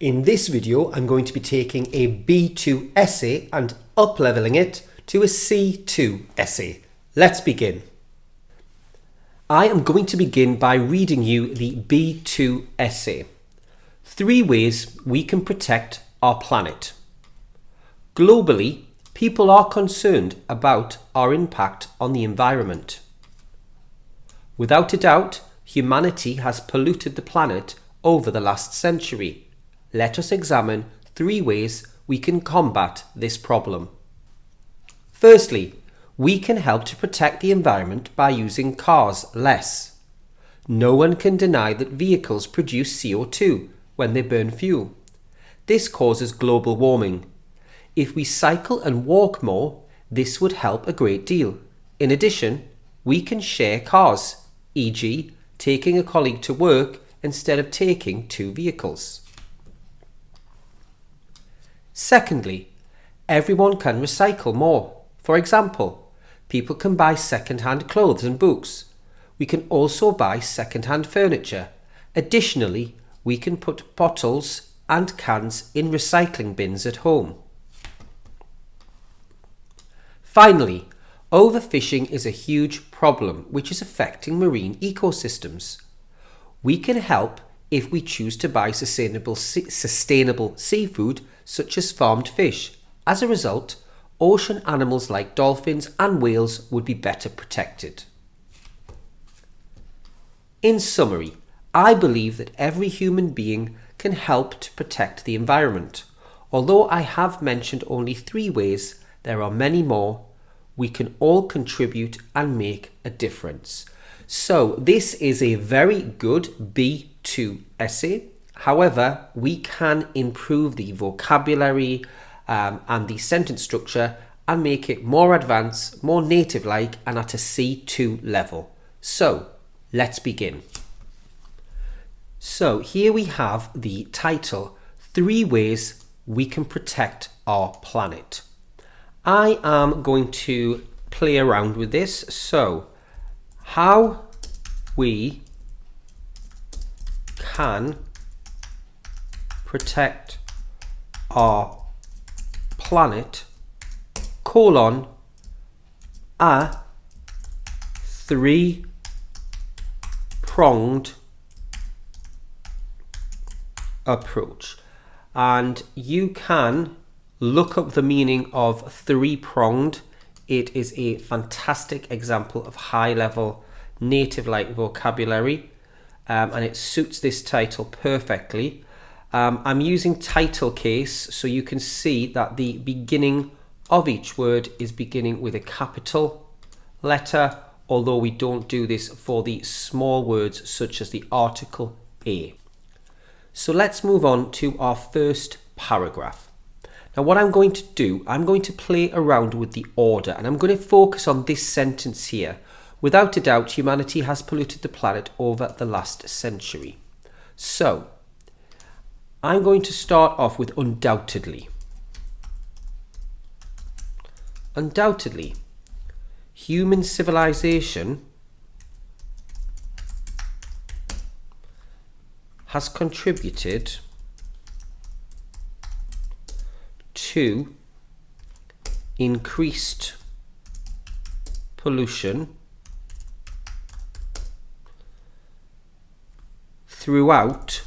In this video, I'm going to be taking a B2 essay and up-leveling it to a C2 essay. Let's begin. I am going to begin by reading you the B2 essay. 3 ways we can protect our planet. Globally, people are concerned about our impact on the environment. Without a doubt, humanity has polluted the planet over the last century. Let us examine 3 ways we can combat this problem. Firstly, we can help to protect the environment by using cars less. No one can deny that vehicles produce CO2 when they burn fuel. This causes global warming. If we cycle and walk more, this would help a great deal. In addition, we can share cars, e.g., taking a colleague to work instead of taking 2 vehicles. Secondly, everyone can recycle more. For example, people can buy second-hand clothes and books. We can also buy second-hand furniture. Additionally, we can put bottles and cans in recycling bins at home. Finally, overfishing is a huge problem which is affecting marine ecosystems. We can help if we choose to buy sustainable seafood such as farmed fish. As a result, ocean animals like dolphins and whales would be better protected. In summary, I believe that every human being can help to protect the environment. Although I have mentioned only 3 ways, there are many more. We can all contribute and make a difference. So this is a very good B2 essay. However, we can improve the vocabulary and the sentence structure and make it more advanced, more native-like, and at a C2 level. So let's begin. So here we have the title, 3 ways we can protect our planet. I am going to play around with this. So, how we can protect our planet, a 3-pronged approach. And you can look up the meaning of 3-pronged. It is a fantastic example of high-level native-like vocabulary, and it suits this title perfectly. I'm using title case so you can see that the beginning of each word is beginning with a capital letter, although we don't do this for the small words such as the article a. So let's move on to our first paragraph. Now what I'm going to do, I'm going to play around with the order, and I'm going to focus on this sentence here. Without a doubt, humanity has polluted the planet over the last century. So, I'm going to start off with undoubtedly. Undoubtedly, human civilization has contributed to increased pollution throughout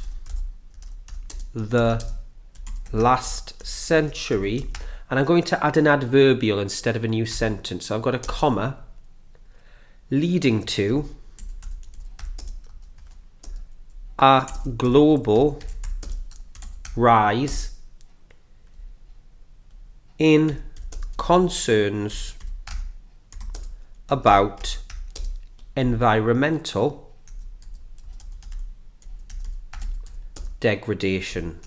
the last century, and I'm going to add an adverbial instead of a new sentence. So I've got a comma, leading to a global rise in concerns about environmental degradation.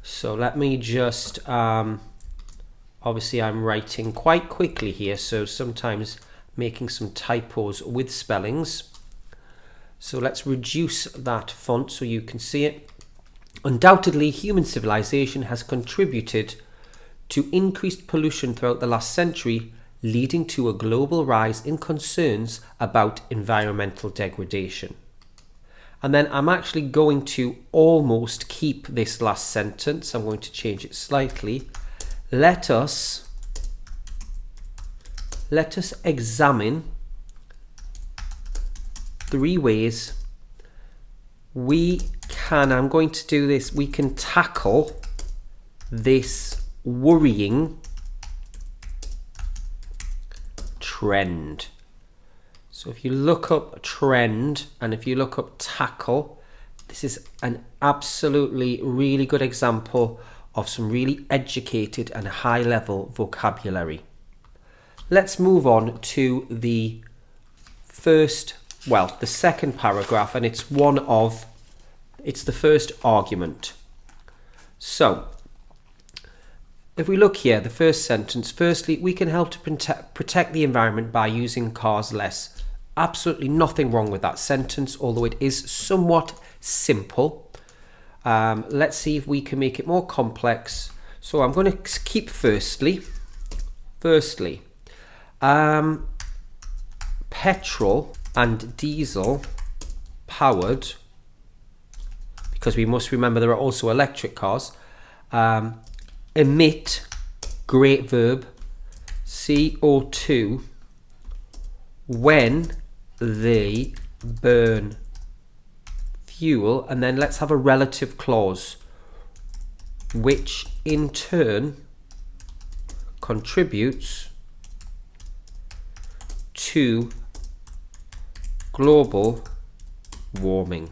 So let me just, obviously I'm writing quite quickly here, so sometimes making some typos with spellings. So let's reduce that font so you can see it. Undoubtedly, human civilization has contributed to increased pollution throughout the last century, leading to a global rise in concerns about environmental degradation. And then I'm actually going to almost keep this last sentence. I'm going to change it slightly. Let us examine 3 ways we can, I'm going to do this, we can tackle this worrying trend. So if you look up trend and if you look up tackle, this is an absolutely really good example of some really educated and high level vocabulary. Let's move on to the second paragraph, and it's the first argument. So if we look here, the first sentence, firstly, we can help to protect the environment by using cars less. Absolutely nothing wrong with that sentence, although it is somewhat simple. Let's see if we can make it more complex. So I'm going to keep firstly, petrol and diesel powered, because we must remember there are also electric cars, emit, great verb, CO2 when they burn fuel, and then let's have a relative clause, which in turn contributes to global warming.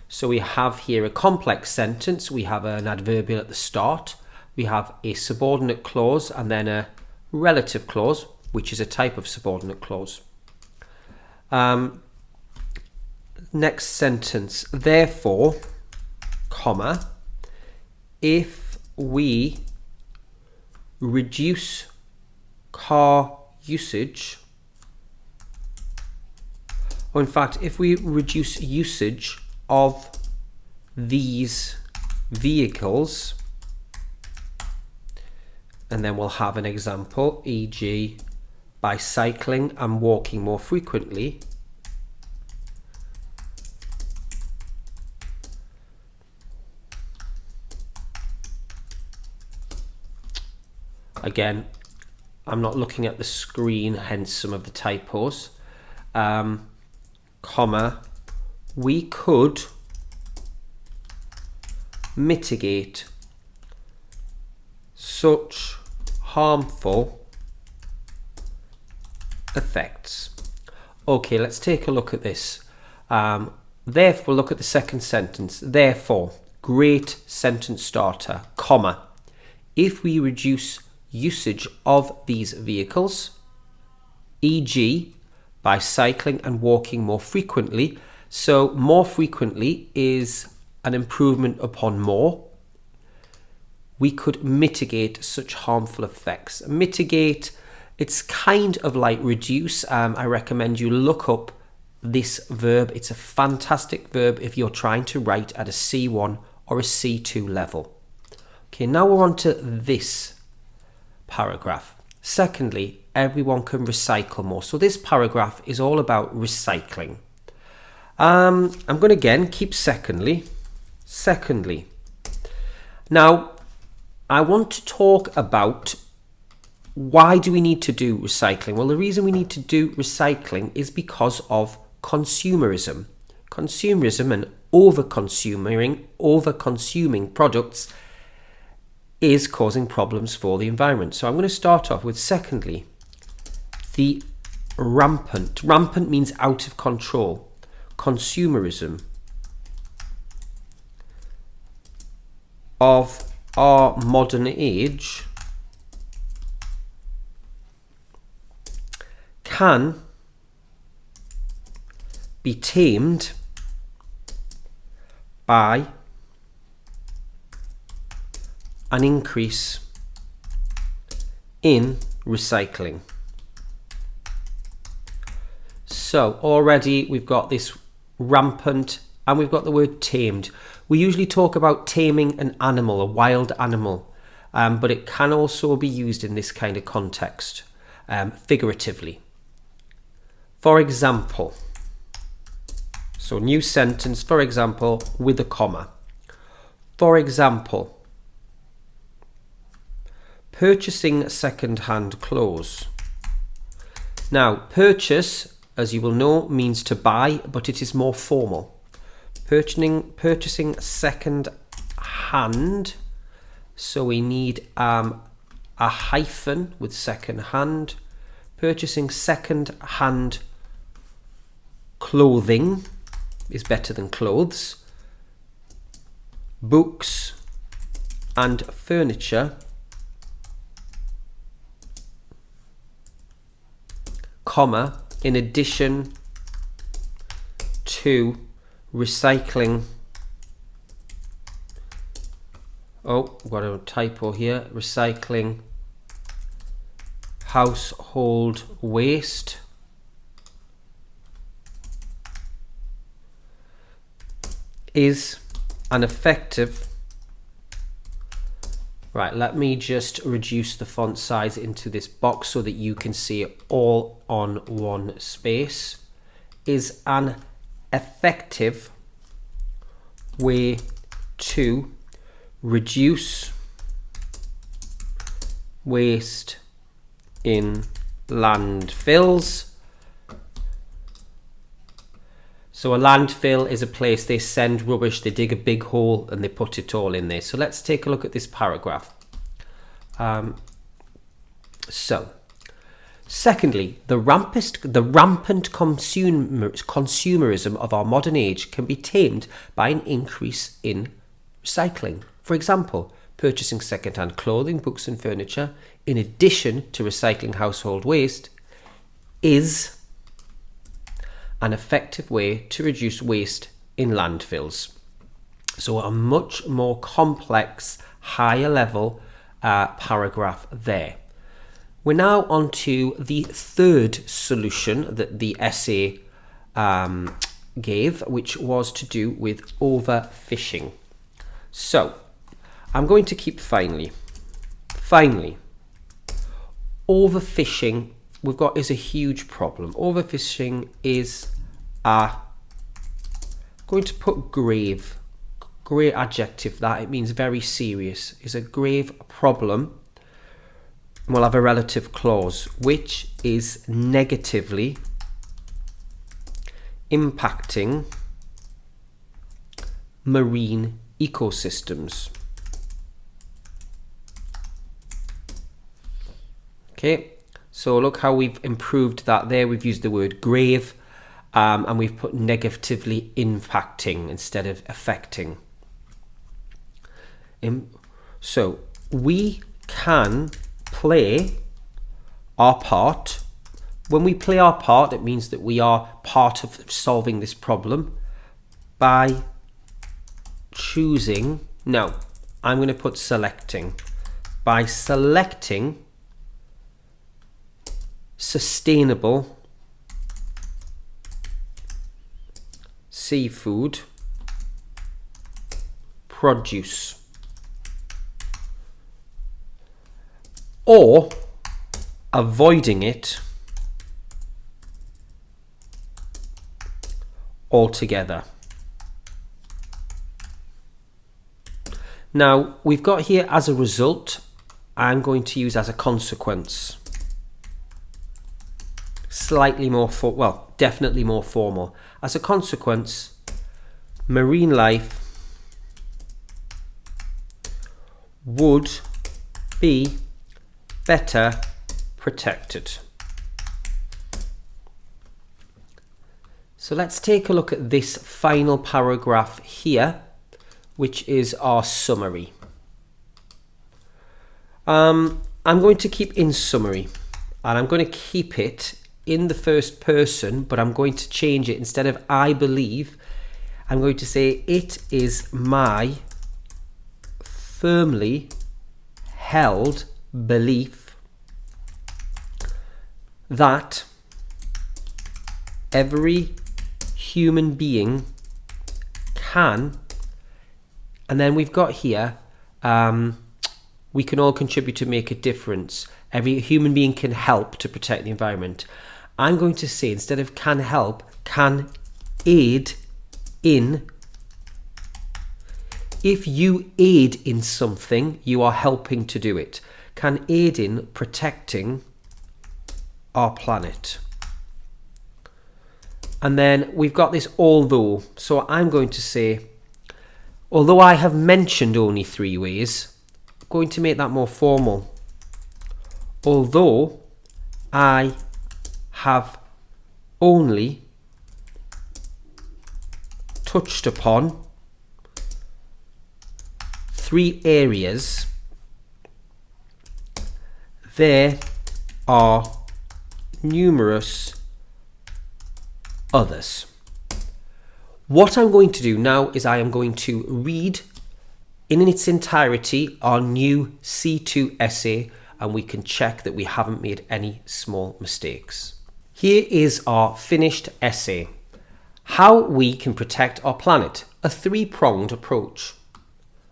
So we have here a complex sentence. We have an adverbial at the start, we have a subordinate clause, and then a relative clause, which is a type of subordinate clause. Next sentence, therefore, comma, if we reduce car usage, or in fact, if we reduce usage of these vehicles, and then we'll have an example, e.g. by cycling and walking more frequently, again, I'm not looking at the screen, hence some of the typos, comma, we could mitigate such harmful effects. Okay, let's take a look at this. Therefore, look at the second sentence. Therefore, great sentence starter, comma, if we reduce usage of these vehicles, e.g. by cycling and walking more frequently. So more frequently is an improvement upon more. We could mitigate such harmful effects. Mitigate, it's kind of like reduce. I recommend you look up this verb. It's a fantastic verb if you're trying to write at a C1 or a C2 level. Okay, now we're on to this paragraph. Secondly, everyone can recycle more. So this paragraph is all about recycling. I'm going to again keep secondly. Now, I want to talk about why do we need to do recycling? Well, the reason we need to do recycling is because of consumerism. Consumerism and over-consuming products is causing problems for the environment. So I'm going to start off with secondly, the rampant. Rampant means out of control. Consumerism of our modern age can be tamed by an increase in recycling. So already we've got this rampant and we've got the word tamed. We usually talk about taming an animal, a wild animal, but it can also be used in this kind of context, figuratively. For example, So new sentence, for example, with a comma. For example, purchasing second-hand clothes. Now, purchase, as you will know, means to buy, but it is more formal. Purchasing second-hand. So we need a hyphen with second-hand. Purchasing second-hand clothing is better than clothes. Books and furniture, comma, in addition to recycling. Oh, got a typo here. Recycling household waste. Is an effective. Right, let me just reduce the font size into this box so that you can see it all on one space. Is an effective way to reduce waste in landfills. So a landfill is a place they send rubbish, they dig a big hole and they put it all in there. So let's take a look at this paragraph. Secondly, the rampant consumerism of our modern age can be tamed by an increase in recycling. For example, purchasing second-hand clothing, books and furniture, in addition to recycling household waste, is an effective way to reduce waste in landfills. So a much more complex, higher level paragraph there. We're now on to the third solution that the essay gave, which was to do with overfishing. So I'm going to keep finally. Overfishing is a huge problem. Overfishing is going to put grave adjective that it means very serious, is a grave problem. We'll have a relative clause which is negatively impacting marine ecosystems. Okay, so look how we've improved that there. We've used the word grave and we've put negatively impacting instead of affecting. So we can play our part. When we play our part, it means that we are part of solving this problem by choosing. No, I'm going to put selecting. By selecting sustainable seafood produce, or avoiding it altogether. Now we've got here as a result. I'm going to use as a consequence. Slightly more definitely more formal. As a consequence, marine life would be better protected. So let's take a look at this final paragraph here, which is our summary. I'm going to keep in summary, and I'm going to keep it in the first person, but I'm going to change it. Instead of I believe, I'm going to say it is my firmly held belief that every human being can, and then we've got here we can all contribute to make a difference. Every human being can help to protect the environment. I'm going to say, instead of can help, can aid in. If you aid in something, you are helping to do it. Can aid in protecting our planet. And then we've got this although. So I'm going to say, although I have mentioned only 3 ways, I'm going to make that more formal. Although I have only touched upon 3 areas, there are numerous others. What I'm going to do now is I am going to read in its entirety our new C2 essay, and we can check that we haven't made any small mistakes. Here is our finished essay. How we can protect our planet, a 3-pronged approach.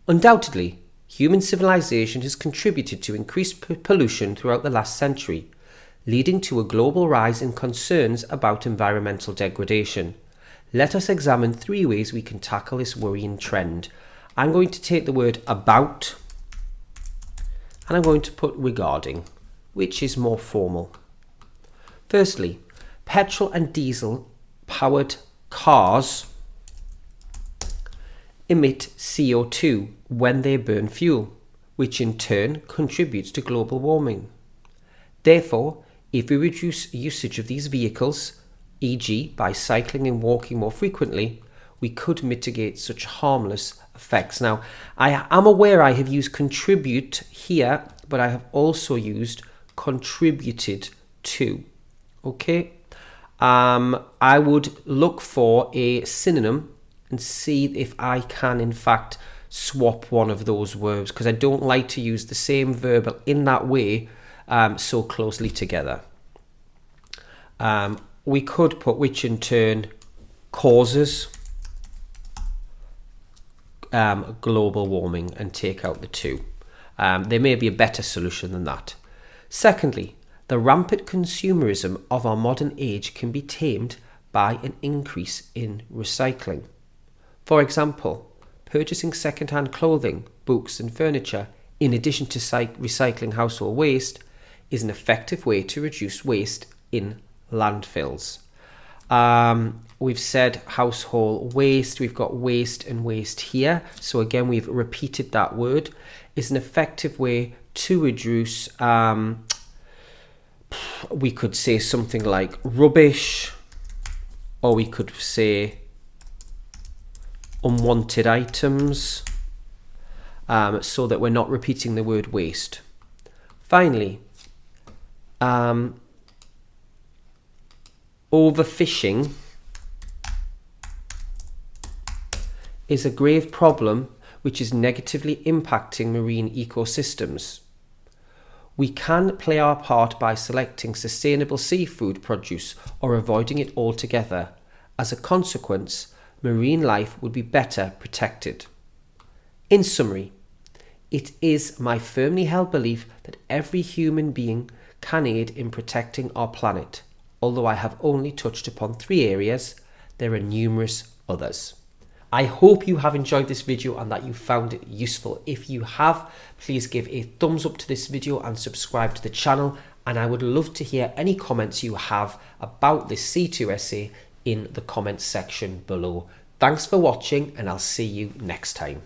Undoubtedly, human civilization has contributed to increased pollution throughout the last century, leading to a global rise in concerns about environmental degradation. Let us examine 3 ways we can tackle this worrying trend. I'm going to take the word about, and I'm going to put regarding, which is more formal. Firstly, petrol and diesel powered cars emit CO2 when they burn fuel, which in turn contributes to global warming. Therefore, if we reduce usage of these vehicles, e.g. by cycling and walking more frequently, we could mitigate such harmless effects. Now, I am aware I have used contribute here, but I have also used contributed to. Okay? I would look for a synonym and see if I can in fact swap one of those verbs, because I don't like to use the same verb in that way so closely together. We could put which in turn causes global warming and take out the 2. There may be a better solution than that. Secondly, the rampant consumerism of our modern age can be tamed by an increase in recycling. For example, purchasing second-hand clothing, books and furniture, in addition to recycling household waste, is an effective way to reduce waste in landfills. We've said household waste, we've got waste and waste here. So again, we've repeated that word. Is an effective way to reduce, we could say something like rubbish, or we could say unwanted items, so that we're not repeating the word waste. Finally, overfishing is a grave problem which is negatively impacting marine ecosystems. We can play our part by selecting sustainable seafood produce or avoiding it altogether. As a consequence, marine life would be better protected. In summary, it is my firmly held belief that every human being can aid in protecting our planet. Although I have only touched upon 3 areas, there are numerous others. I hope you have enjoyed this video and that you found it useful. If you have, please give a thumbs up to this video and subscribe to the channel. And I would love to hear any comments you have about this C2 essay in the comments section below. Thanks for watching, and I'll see you next time.